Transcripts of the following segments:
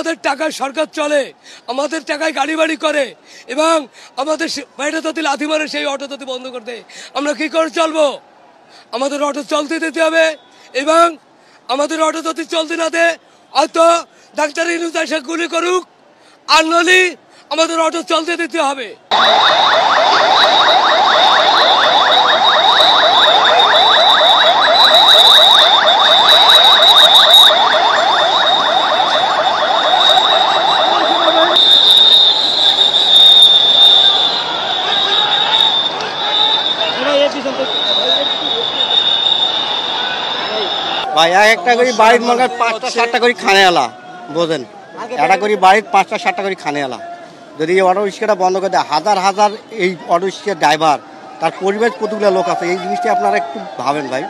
আমাদের টাকায় সরকার চলে, আমাদের টাকায় গাড়ি বাড়ি করে, এবং আমাদের বাইরে যদি লাথি মারে সেই অটো যদি বন্ধ করতে আমরা কি করে চলবো? আমাদের অটো চলতে দিতে হবে, এবং আমাদের অটো যদি চলতে না দেয় হয়তো ডাক্তার ইউনূস এসে গুলি করুক, আর নলি আমাদের অটো চলতে দিতে হবে। ভাই একটা করে বাড়ির মনে 5টা 7টা করে খানে আলা, বোঝেন, একটা করে বাড়ির 5টা 7টা করে খানে আলা। যদি এই অটো রিক্সাটা বন্ধ করে দেয়, হাজার হাজার এই অটো রিক্সার ড্রাইভার, তার পরিবেশ কতগুলো লোক আছে, এই জিনিসটা আপনারা একটু ভাবেন ভাই।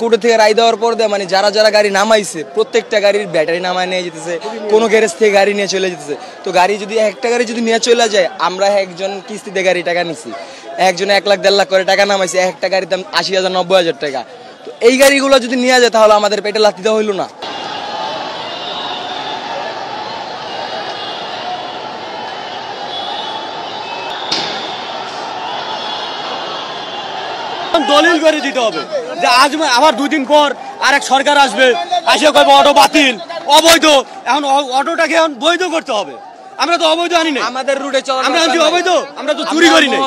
কোর্ট থেকে রায় দেওয়ার পর মানে যারা যারা গাড়ি নামাইছে প্রত্যেকটা গাড়ির ব্যাটারি নামায় নিয়ে যেতেছে, কোনো গ্যারেজ থেকে গাড়ি নিয়ে চলে যেতেছে। তো গাড়ি যদি একটা গাড়ি যদি নিয়ে চলে যায়, আমরা একজন কিস্তিতে গাড়ি টাকা নিছি, একজনে 1 লাখ 1.5 লাখ করে টাকা নামাইছে, একটা গাড়ির দাম 80,000 90,000 টাকা। তো এই গাড়িগুলো যদি নিয়ে যায় তাহলে আমাদের পেটে লাথি দেওয়া হইলো না? দলিল করে দিতে হবে যে আজ আবার 2 দিন পর আরেক সরকার আসবে, এসে কবে অটো বাতিল, অবৈধ। এখন অটোটাকে এখন বৈধ করতে হবে। আমরা তো অবৈধ আনি না, আমাদের রুটে চলা, আমরা আনছি অবৈধ, আমরা তো চুরি করি না।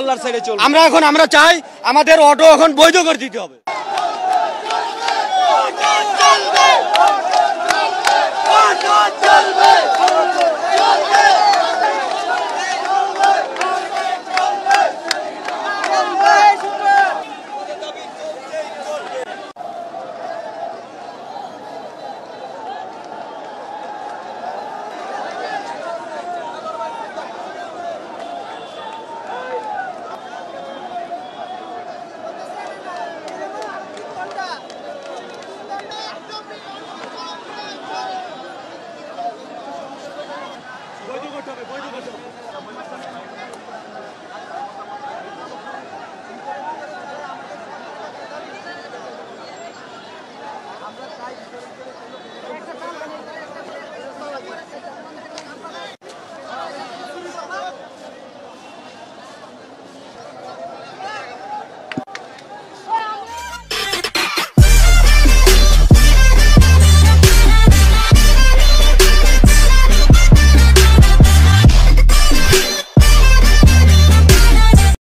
আমরা এখন আমরা চাই আমাদের অটো এখন বৈধ করে দিতে হবে।